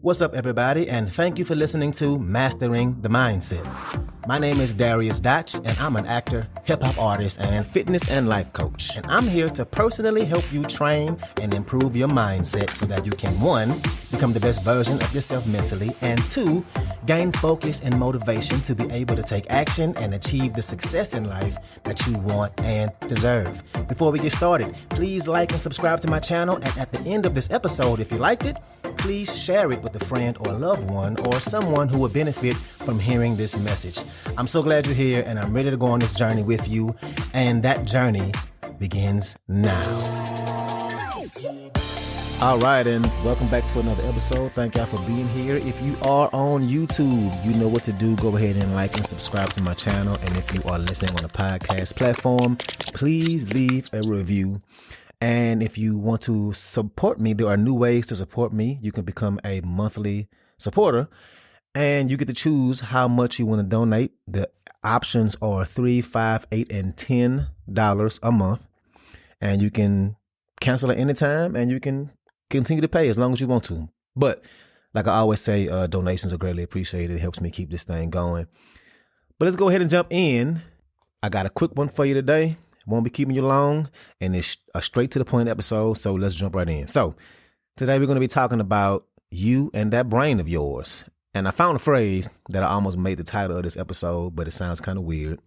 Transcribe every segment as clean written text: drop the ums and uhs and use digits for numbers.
What's up, everybody, and thank you for listening to Mastering the Mindset. My name is Dariusdotch, and I'm an actor, hip-hop artist, and fitness and life coach. And I'm here to personally help you train and improve your mindset so that you can, 1, become the best version of yourself mentally, and 2, gain focus and motivation to be able to take action and achieve the success in life that you want and deserve. Before we get started, please like and subscribe to my channel, and at the end of this episode, if you liked it, please share it with a friend or a loved one or someone who would benefit from hearing this message. I'm so glad you're here, and I'm ready to go on this journey with you, and that journey begins now. All right, and welcome back to another episode. Thank y'all for being here. If you are on YouTube, you know what to do. Go ahead and like and subscribe to my channel, and if you are listening on a podcast platform, please leave a review. And if you want to support me, there are new ways to support me. You can become a monthly supporter, and you get to choose how much you want to donate. The options are $3, $5, $8, and $10 a month. And you can cancel at any time, and you can continue to pay as long as you want to. But like I always say, donations are greatly appreciated. It helps me keep this thing going. But let's go ahead and jump in. I got a quick one for you today. Won't be keeping you long, and it's a straight to the point episode, so let's jump right in. So today we're going to be talking about you and that brain of yours. And I found a phrase that I almost made the title of this episode, but it sounds kind of weird.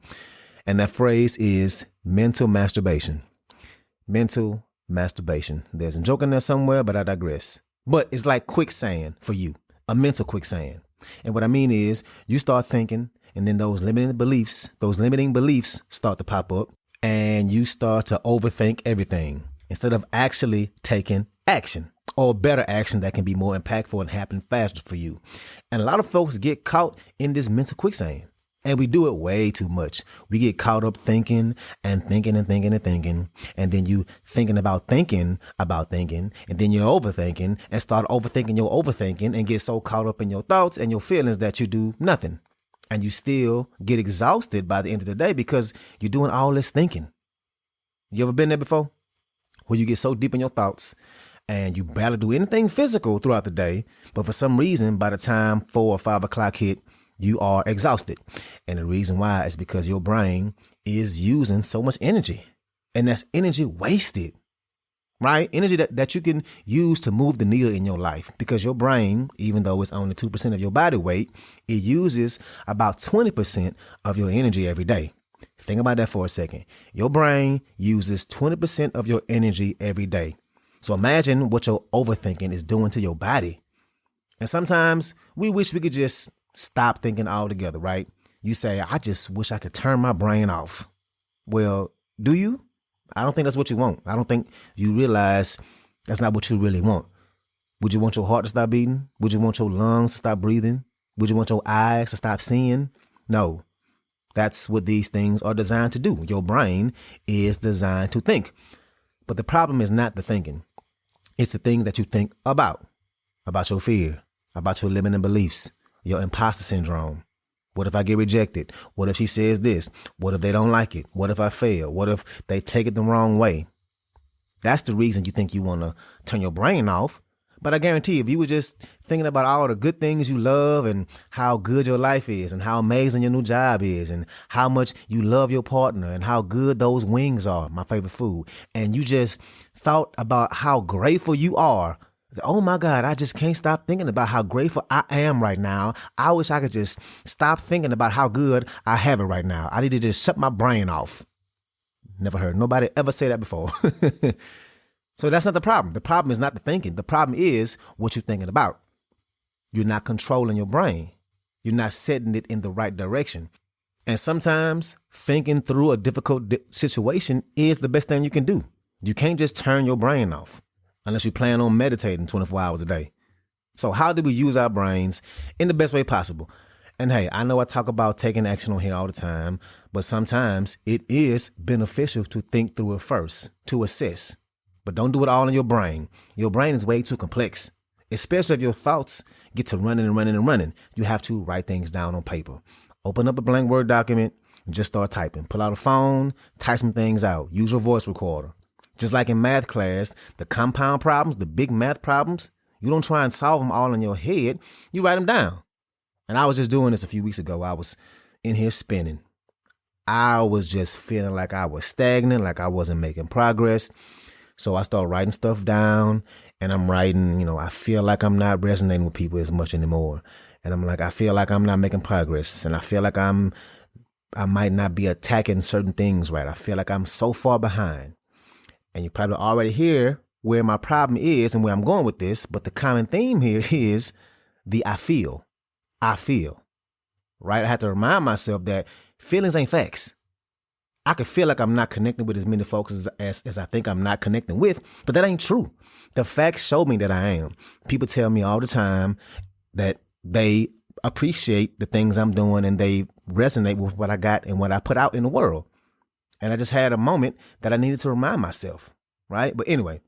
And that phrase is mental masturbation. Mental masturbation. There's a joke in there somewhere, but I digress. But it's like quicksand for you, a mental quicksand. And what I mean is you start thinking, and then those limiting beliefs start to pop up. And you start to overthink everything instead of actually taking action, or better action that can be more impactful and happen faster for you. And a lot of folks get caught in this mental quicksand, and we do it way too much. We get caught up thinking and thinking and thinking and thinking. And then you thinking, and then you're overthinking and start overthinking your overthinking and get so caught up in your thoughts and your feelings that you do nothing. And you still get exhausted by the end of the day because you're doing all this thinking. You ever been there before? Where you get so deep in your thoughts and you barely do anything physical throughout the day, but for some reason, by the time 4 or 5 o'clock hit, you are exhausted. And the reason why is because your brain is using so much energy. And that's energy wasted. Right? Energy that you can use to move the needle in your life, because your brain, even though it's only 2% of your body weight, it uses about 20% of your energy every day. Think about that for a second. Your brain uses 20% of your energy every day. So imagine what your overthinking is doing to your body. And sometimes we wish we could just stop thinking altogether, right? You say, I just wish I could turn my brain off. Well, do you? I don't think that's what you want. I don't think you realize that's not what you really want. Would you want your heart to stop beating? Would you want your lungs to stop breathing? Would you want your eyes to stop seeing? No, that's what these things are designed to do. Your brain is designed to think. But the problem is not the thinking. It's the thing that you think about your fear, about your limiting beliefs, your imposter syndrome. What if I get rejected? What if she says this? What if they don't like it? What if I fail? What if they take it the wrong way? That's the reason you think you want to turn your brain off. But I guarantee if you were just thinking about all the good things you love and how good your life is and how amazing your new job is and how much you love your partner and how good those wings are, my favorite food, and you just thought about how grateful you are. Oh my God, I just can't stop thinking about how grateful I am right now. I wish I could just stop thinking about how good I have it right now. I need to just shut my brain off. Never heard nobody ever say that before. So that's not the problem. The problem is not the thinking. The problem is what you're thinking about. You're not controlling your brain. You're not setting it in the right direction. And sometimes thinking through a difficult situation is the best thing you can do. You can't just turn your brain off unless you plan on meditating 24 hours a day. So how do we use our brains in the best way possible? And hey, I know I talk about taking action on here all the time, but sometimes it is beneficial to think through it first, to assess. But don't do it all in your brain. Your brain is way too complex, especially if your thoughts get to running. You have to write things down on paper. Open up a blank Word document and just start typing. Pull out a phone, type some things out. Use your voice recorder. Just like in math class, the compound problems, the big math problems, You don't try and solve them all in your head. You write them down. And I was just doing this a few weeks ago. I was in here spinning. I was just feeling like I was stagnant, like I wasn't making progress. So I started writing stuff down, and I'm writing, I feel like I'm not resonating with people as much anymore. And I'm like, I feel like I'm not making progress. And I feel like I might not be attacking certain things right. I feel like I'm so far behind. And you probably already hear where my problem is and where I'm going with this. But the common theme here is the I feel, right? I have to remind myself that feelings ain't facts. I could feel like I'm not connecting with as many folks as I think I'm not connecting with, but that ain't true. The facts show me that I am. People tell me all the time that they appreciate the things I'm doing and they resonate with what I got and what I put out in the world. And I just had a moment that I needed to remind myself, right? But anyway,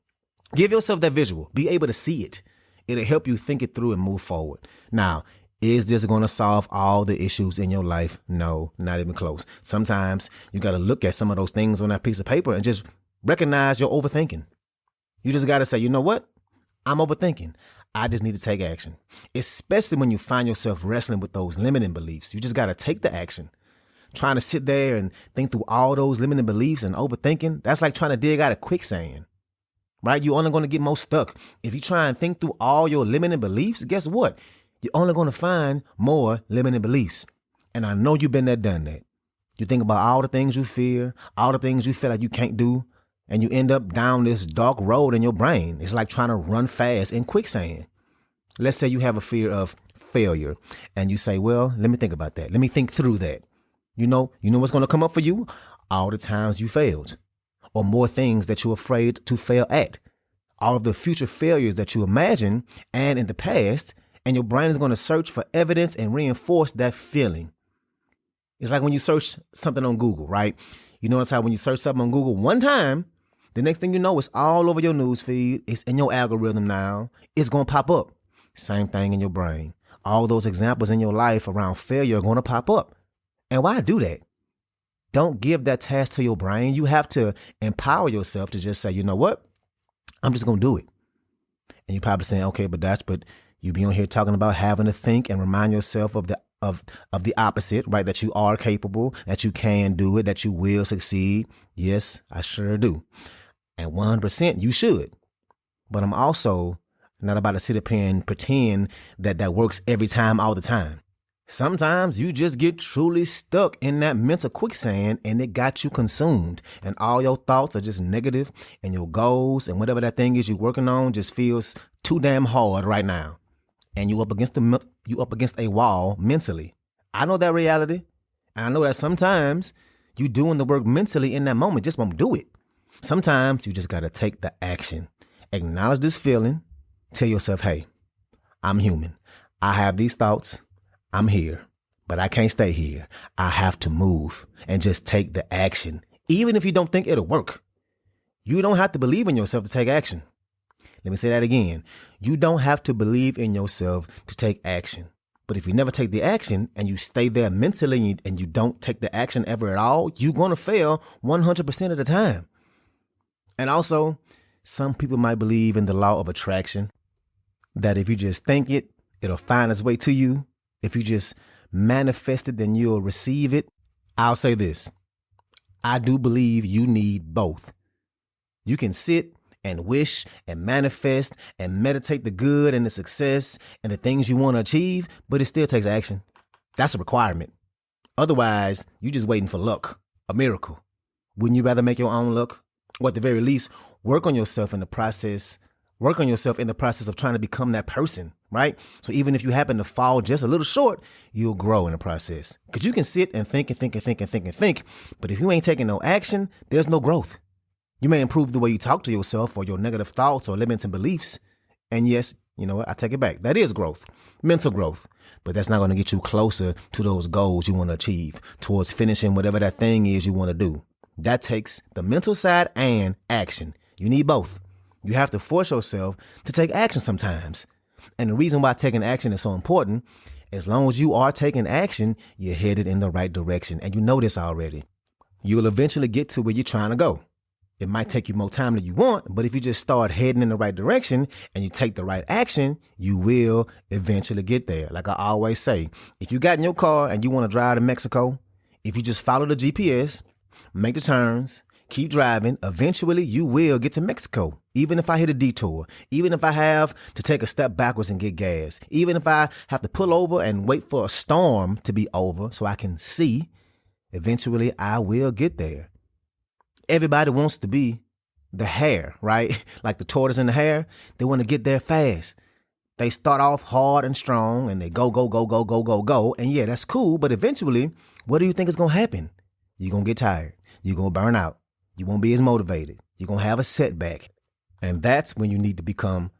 give yourself that visual. Be able to see it. It'll help you think it through and move forward. Now, is this going to solve all the issues in your life? No, not even close. Sometimes you got to look at some of those things on that piece of paper and just recognize you're overthinking. You just got to say, you know what? I'm overthinking. I just need to take action, especially when you find yourself wrestling with those limiting beliefs. You just got to take the action. Trying to sit there and think through all those limiting beliefs and overthinking, that's like trying to dig out of quicksand, right? You're only going to get more stuck. If you try and think through all your limiting beliefs, guess what? You're only going to find more limiting beliefs. And I know you've been there, done that. You think about all the things you fear, all the things you feel like you can't do, and you end up down this dark road in your brain. It's like trying to run fast in quicksand. Let's say you have a fear of failure and you say, well, let me think about that. Let me think through that. You know what's going to come up for you? All the times you failed, or more things that you're afraid to fail at. All of the future failures that you imagine and in the past, and your brain is going to search for evidence and reinforce that feeling. It's like when you search something on Google, right? You notice how when you search something on Google one time, the next thing you know, it's all over your news feed. It's in your algorithm now. It's going to pop up. Same thing in your brain. All those examples in your life around failure are going to pop up. And why do that? Don't give that task to your brain. You have to empower yourself to just say, you know what? I'm just going to do it. And you're probably saying, okay, but you be on here talking about having to think and remind yourself of the opposite, right? That you are capable, that you can do it, that you will succeed. Yes, I sure do. And 100% you should. But I'm also not about to sit up here and pretend that works every time, all the time. Sometimes you just get truly stuck in that mental quicksand and it got you consumed and all your thoughts are just negative and your goals and whatever that thing is you're working on just feels too damn hard right now. And you up against a wall mentally. I know that reality. And I know that sometimes you doing the work mentally in that moment just won't do it. Sometimes you just got to take the action. Acknowledge this feeling. Tell yourself, hey, I'm human. I have these thoughts. I'm here, but I can't stay here. I have to move and just take the action. Even if you don't think it'll work, you don't have to believe in yourself to take action. Let me say that again. You don't have to believe in yourself to take action. But if you never take the action and you stay there mentally and you don't take the action ever at all, you're going to fail 100% of the time. And also, some people might believe in the law of attraction, that if you just think it, it'll find its way to you. If you just manifest it, then you'll receive it. I'll say this. I do believe you need both. You can sit and wish and manifest and meditate the good and the success and the things you want to achieve, but it still takes action. That's a requirement. Otherwise, you're just waiting for luck, a miracle. Wouldn't you rather make your own luck? Or at the very least, work on yourself in the process of trying to become that person, right? So even if you happen to fall just a little short, you'll grow in the process. Because you can sit and think, but if you ain't taking no action, there's no growth. You may improve the way you talk to yourself or your negative thoughts or limiting beliefs. And yes, you know what? I take it back. That is growth, mental growth. But that's not going to get you closer to those goals you want to achieve, towards finishing whatever that thing is you want to do. That takes the mental side and action. You need both. You have to force yourself to take action sometimes. And the reason why taking action is so important, as long as you are taking action, you're headed in the right direction. And you know this already. You will eventually get to where you're trying to go. It might take you more time than you want, but if you just start heading in the right direction and you take the right action, you will eventually get there. Like I always say, if you got in your car and you want to drive to Mexico, if you just follow the GPS, make the turns, keep driving, eventually you will get to Mexico. Even if I hit a detour, even if I have to take a step backwards and get gas, even if I have to pull over and wait for a storm to be over so I can see, eventually I will get there. Everybody wants to be the hare, right? Like the tortoise and the hare. They want to get there fast. They start off hard and strong and they go. And yeah, that's cool. But eventually, what do you think is going to happen? You're going to get tired. You're going to burn out. You won't be as motivated. You're going to have a setback. And that's when you need to become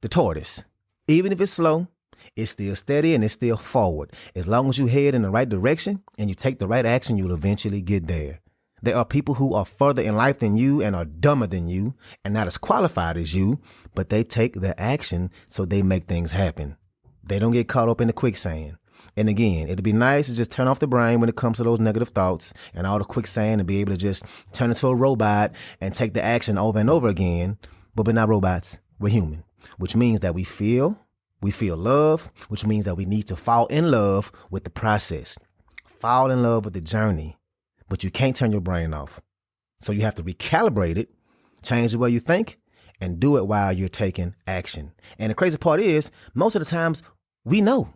the tortoise. Even if it's slow, it's still steady and it's still forward. As long as you head in the right direction and you take the right action, you'll eventually get there. There are people who are further in life than you and are dumber than you and not as qualified as you, but they take the action so they make things happen. They don't get caught up in the quicksand. And again, it'd be nice to just turn off the brain when it comes to those negative thoughts and all the quicksand and be able to just turn into a robot and take the action over and over again. But we're not robots. We're human, which means that we feel love, which means that we need to fall in love with the process, fall in love with the journey. But you can't turn your brain off. So you have to recalibrate it, change the way you think, and do it while you're taking action. And the crazy part is, most of the times, we know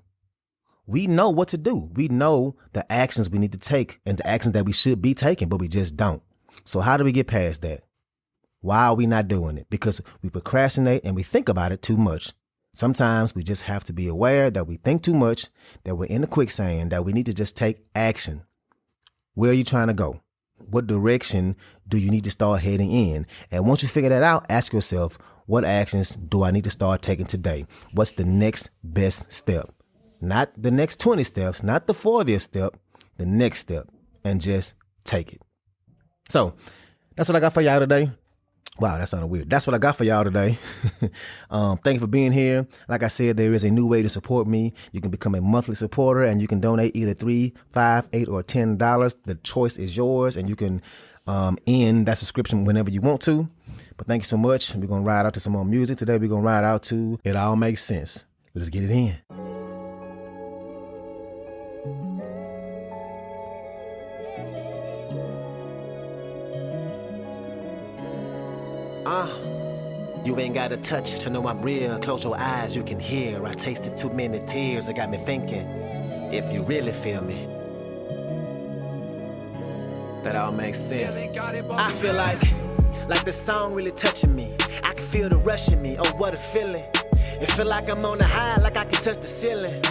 what to do. We know the actions we need to take and the actions that we should be taking, but we just don't. So how do we get past that? Why are we not doing it? Because we procrastinate and we think about it too much. Sometimes we just have to be aware that we think too much, that we're in the quicksand, that we need to just take action. Where are you trying to go? What direction do you need to start heading in? And once you figure that out, ask yourself, what actions do I need to start taking today? What's the next best step? Not the next 20 steps, not the 40th step, the next step, and just take it. So that's what I got for y'all today. Wow, that sounded weird. That's what I got for y'all today. Thank you for being here. Like I said, there is a new way to support me. You can become a monthly supporter and you can donate either $3, $5, $8, or $10. The choice is yours and you can end that subscription whenever you want to. But thank you so much. We're going to ride out to some more music. Today we're going to ride out to It All Makes Sense. Let's get it in. You ain't got a touch to know I'm real. Close your eyes, you can hear. I tasted too many tears. It got me thinking, if you really feel me, that all makes sense. I feel like the song really touching me. I can feel the rush in me. Oh, what a feeling. It feel like I'm on the high, like I can touch the ceiling.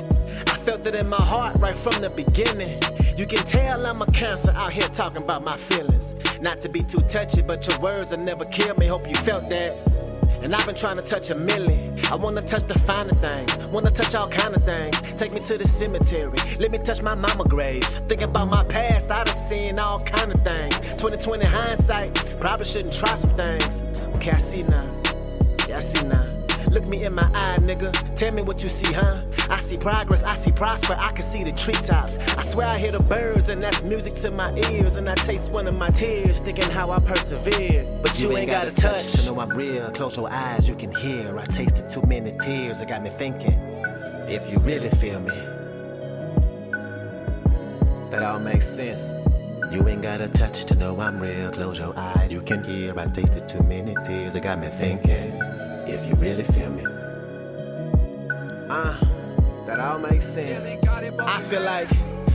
I felt it in my heart right from the beginning. You can tell I'm a cancer out here talking about my feelings. Not to be too touchy, but your words will never kill me. Hope you felt that. And I've been trying to touch a million. I wanna touch the finer things, wanna touch all kind of things. Take me to the cemetery, let me touch my mama grave. Think about my past, I done seen all kind of things. 2020 hindsight, probably shouldn't try some things. Okay, I see now, yeah, I see now. Look me in my eye, nigga. Tell me what you see, huh? I see progress, I see prosper, I can see the treetops. I swear I hear the birds, and that's music to my ears. And I taste one of my tears, thinking how I persevered. But you ain't got a touch to know I'm real. Close your eyes, you can hear. I tasted too many tears, it got me thinking, if you really feel me, that all makes sense. You ain't got a touch to know I'm real. Close your eyes, you can hear. I tasted too many tears, it got me thinking, if you really feel me, that all makes sense. I feel like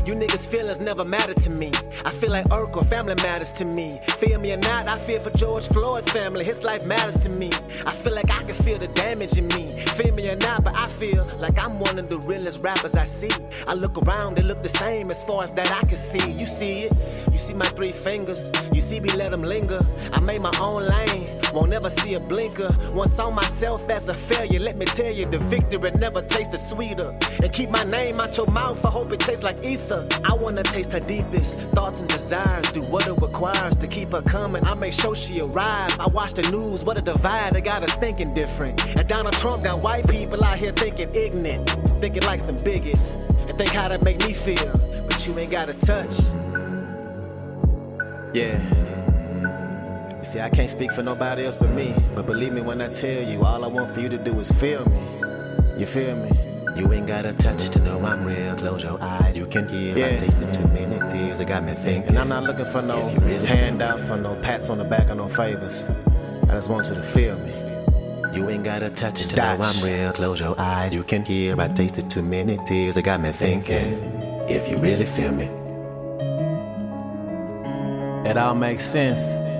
you niggas' feelings never matter to me. I feel like Urk or family matters to me. Feel me or not, I feel for George Floyd's family. His life matters to me. I feel like I can feel the damage in me. Feel me or not, but I feel like I'm one of the realest rappers I see. I look around, they look the same as far as that I can see. You see it? You see my 3 fingers? You see me let them linger? I made my own lane, won't ever see a blinker. Once saw myself as a failure, let me tell you, the victory never tasted sweeter. And keep my name out your mouth, I hope it tastes like ether. I wanna taste her deepest thoughts and desires. Do what it requires to keep her coming. I make sure she arrive. I watch the news, what a divide. They got us thinking different. And Donald Trump got white people out here thinking ignorant, thinking like some bigots, and think how that make me feel. But you ain't got a touch. Yeah, You see, I can't speak for nobody else but me, but believe me when I tell you, all I want for you to do is feel me. You feel me? You ain't gotta touch to know I'm real. Close your eyes, you can hear. I tasted too many tears, it got me thinking. And I'm not looking for no handouts or no pats on the back or no favors. I just want you to feel me. You ain't gotta touch to know I'm real. Close your eyes, you can hear. I tasted too many tears, it got me thinking. If you really feel me, it all makes sense.